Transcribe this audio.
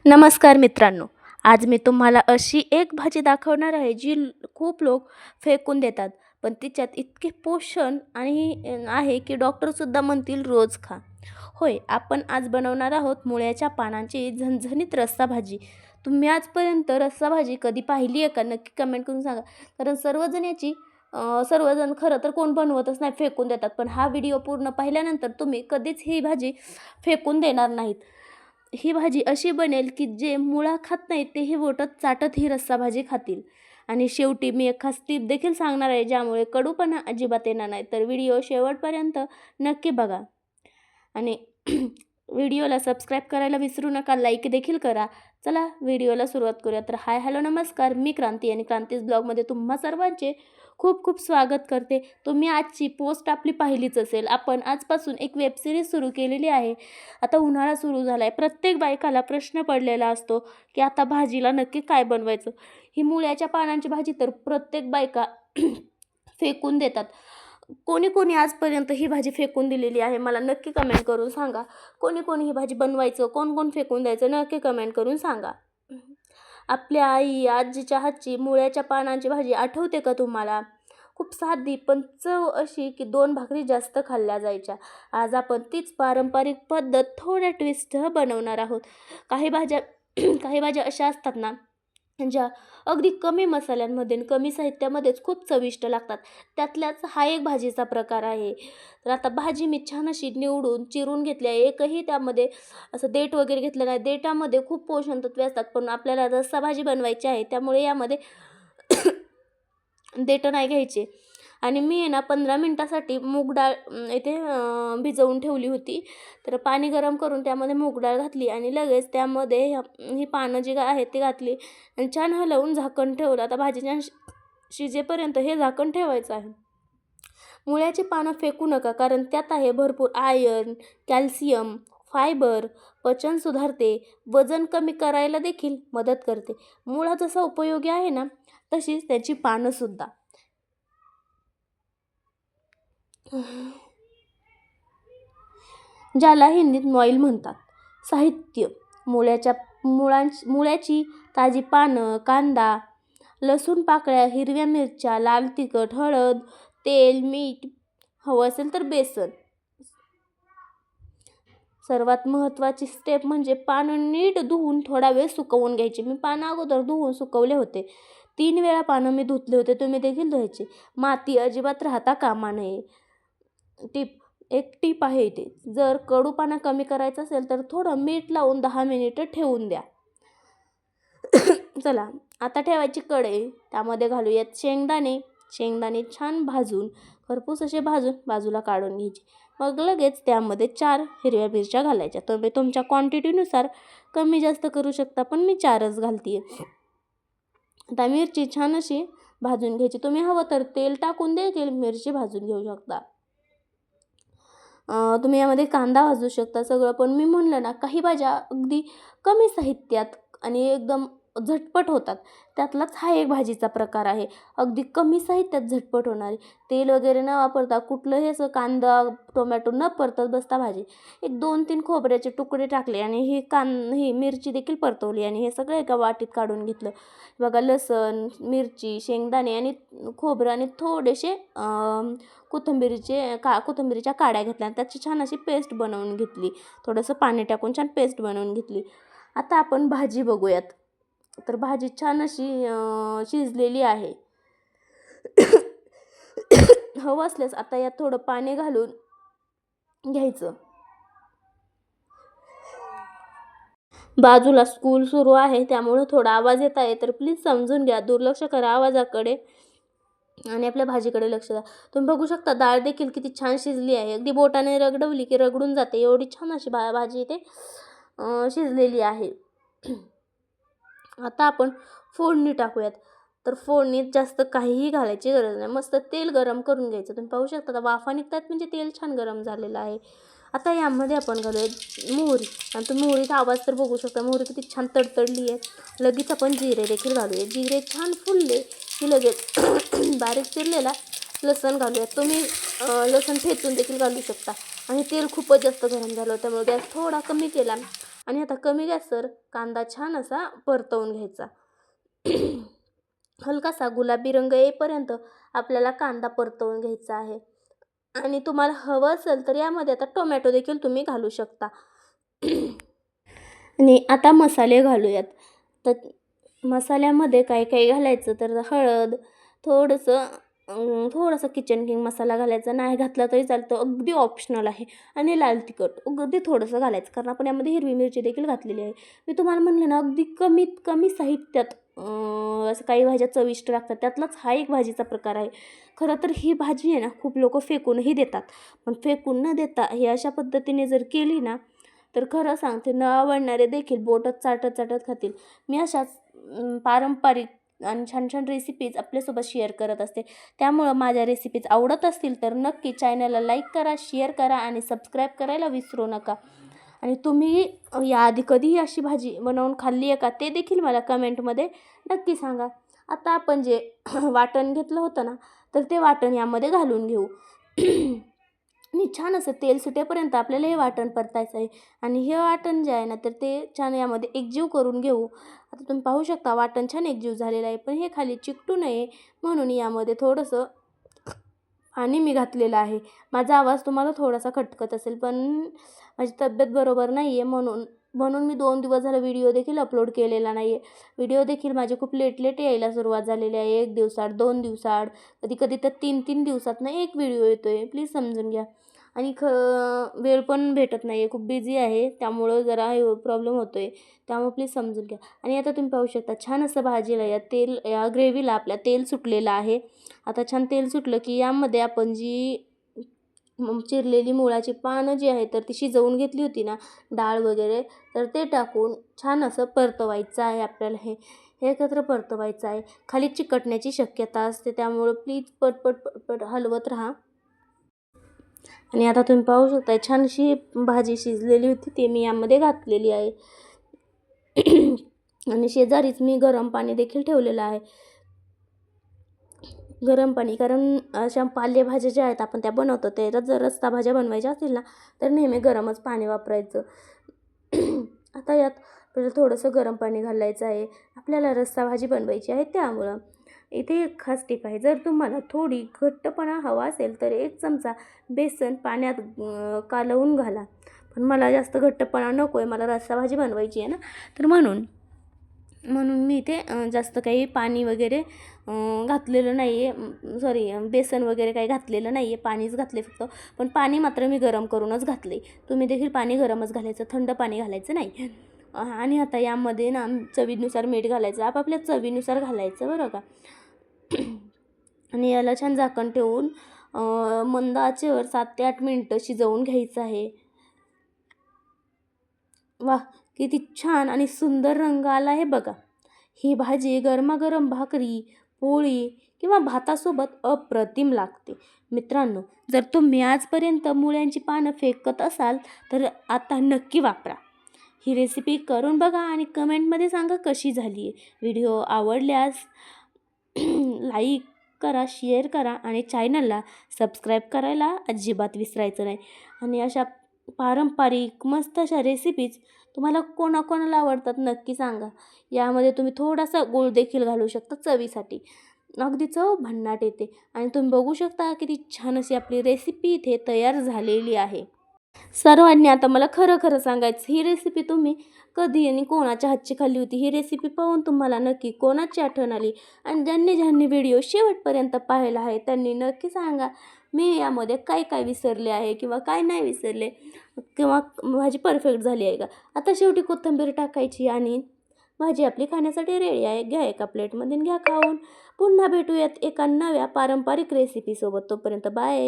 नमस्कार मित्रांनो, आज मी तुम्हाला अशी एक भाजी दाखवणार आहे जी खूप लोक फेकून देतात, पण तिच्यात इतके पोषण आणि आहे की डॉक्टरसुद्धा म्हणतील रोज खा. होय, आपण आज बनवणार आहोत मुळ्याच्या पानांची झणझणीत रस्सा भाजी. तुम्ही आजपर्यंत रस्सा भाजी कधी पाहिली आहे का? नक्की कमेंट करून सांगा. कारण सर्वजण खरं तर कोण बनवतच नाही, फेकून देतात. पण हा व्हिडिओ पूर्ण पाहिल्यानंतर तुम्ही कधीच ही भाजी फेकून देणार नाहीत. ही भाजी अशी बनेल की जे मुळा खात नाहीत तेही बोटात चाटत ही रस्सा भाजी खातील. आणि शेवटी मी एक खास टीप देखील सांगणार आहे ज्यामुळे कडूपणा अजिबात येणार नाही. तर व्हिडिओ शेवटपर्यंत नक्की बघा आणि व्हिडिओला सबस्क्राईब करायला विसरू नका, लाईक देखील करा. चला व्हिडिओला सुरुवात करूया. तर हाय हॅलो नमस्कार, मी क्रांती आणि क्रांतीज ब्लॉगमध्ये तुम्हा सर्वांचे खूप खूप स्वागत करते. तुम्ही आजची पोस्ट आपली पाहिलीच असेल. आपण आजपासून एक वेबसिरीज सुरू केलेली आहे. आता उन्हाळा सुरू झाला आहे. प्रत्येक बायकाला प्रश्न पडलेला असतो की आता भाजीला नक्की काय बनवायचं. ही मुळ्याच्या पानांची भाजी तर प्रत्येक बायका फेकून देतात. कोणी कोणी आजपर्यंत ही भाजी फेकून दिलेली आहे मला नक्की कमेंट करून सांगा. कोणी कोणी ही भाजी बनवायचं, कोण कोण फेकून द्यायचं नक्की कमेंट करून सांगा. आपल्या आई आजीच्या हातची मुळ्याच्या पानांची भाजी आठवते का तुम्हाला? खूप साधी पण चव अशी की 2 भाकरी जास्त खाल्ल्या जायच्या. आज आपण तीच पारंपरिक पद्धत थोड्या ट्विस्ट बनवणार आहोत. काही भाज्या काही भाज्या अशा असतात ना ज्या अगदी कमी मसाल्यांमध्ये आणि कमी साहित्यामध्येच खूप चविष्ट लागतात. त्यातल्याच हा एक भाजीचा प्रकार आहे. तर आता भाजी मी छान अशी निवडून चिरून घेतली आहे. एकही त्यामध्ये असं देठ वगैरे घेतलं नाही. देठामध्ये खूप पोषण तत्वे असतात, पण आपल्याला रस्सा भाजी बनवायची आहे त्यामुळे यामध्ये देठ नाही घ्यायचे. आणि मी आहे ना 15 मिनटासाठी मूग डाळ इथे भिजवून ठेवली होती. तर पाणी गरम करून त्यामध्ये मूग डाळ घातली आणि लगेच त्यामध्ये ही पानं जी आहेत ती घातली आणि छान हलवून झाकण ठेवलं. आता भाजी छान शिजेपर्यंत हे झाकण ठेवायचं आहे. मुळ्याची पानं फेकू नका, कारण त्यात आहे भरपूर आयर्न, कॅल्शियम, फायबर, पचन सुधारते, वजन कमी करायला देखील मदत करते. मुळा जसा उपयोगी आहे ना तशीच त्याची पानंसुद्धा. ज्याला हिंदीत मॉईल म्हणतात. साहित्य: मुळ्याची ताजी पानं, कांदा, लसूण पाकळ्या, हिरव्या मिरच्या, लाल तिखट, हळद, तेल, मीठ, हवं असेल तर बेसन. सर्वात महत्त्वाची स्टेप म्हणजे पानं नीट धुवून थोडा वेळ सुकवून घ्यायची. मी पानं अगोदर धुवून सुकवले होते. 3 वेळा पानं मी धुतले होते. तुम्ही देखील धुवायचे. माती अजिबात राहता कामा नये. एक टीप आहे इथे. जर कडूपणा कमी करायचा असेल तर थोडं मीठ लावून 10 मिनिटं ठेवून द्या. चला आता ठेवायची कढई. त्यामध्ये घालूयात शेंगदाणे छान भाजून, खरपूस असे भाजून बाजूला काढून घ्यायचे. मग लगेच त्यामध्ये 4 हिरव्या मिरच्या घालायच्या. तुम्ही तुमच्या क्वांटिटीनुसार कमी जास्त करू शकता, पण मी 4च घालते. आता मिरची छान अशी भाजून घ्यायची. तुम्ही हवं तर तेल टाकून देखील मिरची भाजून घेऊ शकता. तुम्ही यामध्ये कांदा भाजू शकता सगळं. पण मी म्हणलं ना, काही भाज्या अगदी कमी साहित्यात आणि एकदम झटपट होतात. त्यातलाच हा एक भाजीचा प्रकार आहे. अगदी कमी साहित्यात झटपट होणारी. तेल वगैरे न वापरता कुठलंही असं कांदा, टोमॅटो न परतत बसता भाजी. एक 2-3 खोबऱ्याचे तुकडे टाकले आणि ही मिरची देखील परतवली आणि हे सगळं एका वाटीत काढून घेतलं. बघा, लसण, मिरची, शेंगदाणे आणि खोबरं आणि थोडेसे कोथिंबीरीच्या काड्या घेतल्या आणि त्याची छान अशी पेस्ट बनवून घेतली. थोडंसं पाणी टाकून छान पेस्ट बनवून घेतली. आता आपण भाजी बघूयात. तर भाजी छान अशी शिजलेली आहे. हवं असल्यास आता यात थोडं पाणी घालून घ्यायचं. बाजूला स्कूल सुरू आहे त्यामुळे थोडा आवाज येत आहे, तर प्लीज समजून घ्या. दुर्लक्ष करा आवाजाकडे आणि आपल्या भाजीकडे लक्ष द्या. तुम्ही बघू शकता डाळ देखील किती छान शिजली आहे. अगदी बोटाने रगडवली की रगडून जाते, एवढी छान अशी भाजी इथे शिजलेली आहे. आता आपण फोडणी टाकूयात. तर फोडणीत जास्त काहीही घालायची गरज नाही. मस्त तेल गरम करून घ्यायचं. तुम्ही पाहू शकता आता वाफा निघतात म्हणजे तेल छान गरम झालेलं आहे. आता यामध्ये आपण घालूया मोहरी. आणि तुम्ही मोहरीचा आवाज तर बघू शकता. मोहरी किती छान तडतडली आहे. लगेच आपण जिरे देखील घालूया. जिरे छान फुलले की लगेच बारीक चिरलेला लसण घालूयात. तुम्ही लसण ठेचून देखील घालू शकता. आणि तेल खूपच जास्त गरम झालं त्यामुळे गॅस थोडा कमी केला आणि आता कमी गॅसवर कांदा छान असा परतवून घ्यायचा. हलकासा गुलाबी रंग येईपर्यंत आपल्याला कांदा परतवून घ्यायचा आहे. आणि तुम्हाला हवं असेल तर यामध्ये आता टोमॅटो देखील तुम्ही घालू शकता. आणि आता मसाले घालूयात. तर मसाल्यामध्ये काय काय घालायचं तर हळद, थोडंसं किचन किंग मसाला घालायचा, नाही घातला तरी चालतं, अगदी ऑप्शनल आहे. आणि लाल तिखट अगदी थोडंसं घालायचं, कारण आपण यामध्ये हिरवी मिरची देखील घातलेली आहे. मी तुम्हाला म्हणले ना, अगदी कमीत कमी साहित्यात असं काही भाज्या चविष्ट लागतात, त्यातलाच हा एक भाजीचा प्रकार आहे. खरं तर ही भाजी आहे ना, खूप लोक फेकूनही देतात, पण फेकून न देता ही अशा पद्धतीने जर केली ना, तर खरं सांगते न आवडणारे देखील बोटच चाटत चाटत खातील. मी अशाच पारंपरिक आणि छान छान रेसिपीज आपल्यासोबत शेअर करत असते. त्यामुळं माझ्या रेसिपीज आवडत असतील तर नक्की चॅनलला लाईक करा, शेअर करा आणि सबस्क्राईब करायला विसरू नका. आणि तुम्ही याआधी कधीही अशी भाजी बनवून खाल्ली आहे का ते देखील मला कमेंटमध्ये नक्की सांगा. आता आपण जे वाटण घेतलं होतं ना, तर ते वाटण यामध्ये घालून घेऊ. आणि छान असं तेल सुटेपर्यंत आपल्याला हे वाटण परतायचं आहे. आणि हे वाटण जे आहे ना, तर ते छान यामध्ये एकजीव करून घेऊ. आता तुम्ही पाहू शकता वाटण छान एकजीव झालेलं आहे, पण हे खाली चिकटू नये म्हणून यामध्ये थोडंसं पाणी मी घातलेलं आहे. माझा आवाज तुम्हाला थोडासा खटकत असेल, पण माझी तब्येत बरोबर नाही आहे, म्हणून म्हणून मी 2 दिवस झाला व्हिडिओ देखील अपलोड केलेला नाही आहे. व्हिडिओ देखील माझे खूप लेट यायला सुरुवात झालेली आहे. 1 दिवसाआड, 2 दिवसाआड, कधी तर 3 दिवसातनं एक व्हिडिओ येतो आहे. प्लीज समजून घ्या. आणि वेळ पण भेटत नाही आहे, खूप बिझी आहे, त्यामुळं जरा प्रॉब्लेम होतो आहे, त्यामुळे प्लीज समजून घ्या. आणि आता तुम्ही पाहू शकता छान असं भाजीला या ग्रेव्हीला आपल्या तेल सुटलेलं आहे. आता छान तेल सुटलं की यामध्ये आपण जी चिरलेली मुळाची पानं जी आहे तर ती शिजवून घेतली होती ना, डाळ वगैरे, तर ते टाकून छान असं परतवायचं आहे आपल्याला. हे एकत्र परतवायचं आहे. खाली चिकटण्याची शक्यता असते, त्यामुळं प्लीज पटपट हलवत राहा. आणि आता तुम्ही पाहू शकता छानशी भाजी शिजलेली होती, ते मी यामध्ये घातलेली आहे. आणि शेजारीच मी गरम पाणी देखील ठेवलेलं आहे. गरम पाणी, कारण अशा पालेभाज्या ज्या आहेत आपण त्या बनवतो, त्याच्यात जर रस्सा भाज्या बनवायच्या असतील ना, तर नेहमी गरमच पाणी वापरायचं. आता यात आपल्याला थोडंसं गरम पाणी घालायचं आहे. आपल्याला रस्सा भाजी बनवायची आहे, त्यामुळं इथे एक खास टिप आहे. जर तुम्हाला थोडी घट्टपणा हवा असेल तर 1 चमचा बेसन पाण्यात कालवून घाला. पण मला जास्त घट्टपणा नको आहे, मला रस्सा भाजी बनवायची आहे ना, तर म्हणून मी इथे जास्त काही पाणी वगैरे घातलेलं नाही आहे, सॉरी बेसन वगैरे काही घातलेलं नाही आहे, पाणीच घातले फक्त. पण पाणी मात्र मी गरम करूनच घातले. तुम्ही देखील पाणी गरमच घालायचं, थंड पाणी घालायचं नाही. आणि आता यामध्ये ना चवीनुसार मीठ घालायचं, आपापल्या चवीनुसार घालायचं बरं का. आणि याला छान झाकण ठेवून मंद आचेवर 7 ते 8 मिनटं शिजवून घ्यायचं आहे. वाह, किती छान आणि सुंदर रंग आला आहे बघा. ही भाजी गरमागरम भाकरी, पोळी किंवा भातासोबत अप्रतिम लागते. मित्रांनो, जर तुम्ही आजपर्यंत मुळ्यांची पानं फेकत असाल तर आता नक्की वापरा. ही रेसिपी करून बघा आणि कमेंटमध्ये सांगा कशी झाली आहे. व्हिडिओ आवडल्यास लाईक करा, शेअर करा आणि चॅनलला सबस्क्राईब करायला अजिबात विसरायचं नाही. आणि अशा पारंपरिक मस्त अशा रेसिपीज तुम्हाला कोणाकोणाला आवडतात नक्की सांगा. यामध्ये तुम्ही थोडासा गूळ देखील घालू शकता चवीसाठी, अगदी चव भन्नाट येते. आणि तुम्ही बघू शकता किती छान अशी आपली रेसिपी इथे तयार झालेली आहे. सर्वांनी आता मला खरं सांगायचं, ही रेसिपी तुम्ही कधी आणि कोणाच्या हातची खाल्ली होती? ही रेसिपी पाहून तुम्हाला नक्की कोणाची आठवण आली? आणि ज्यांनी व्हिडिओ शेवटपर्यंत पाहिला आहे त्यांनी नक्की सांगा, मी यामध्ये काय विसरले आहे किंवा काय नाही विसरले, किंवा भाजी परफेक्ट झाली आहे का. आता शेवटी कोथिंबीर टाकायची आणि भाजी आपली खाण्यासाठी रेडी आहे. घ्या एका प्लेटमध्ये, घ्या खाऊन. पुन्हा भेटूयात एका नव्या पारंपरिक रेसिपीसोबत. तोपर्यंत बाय.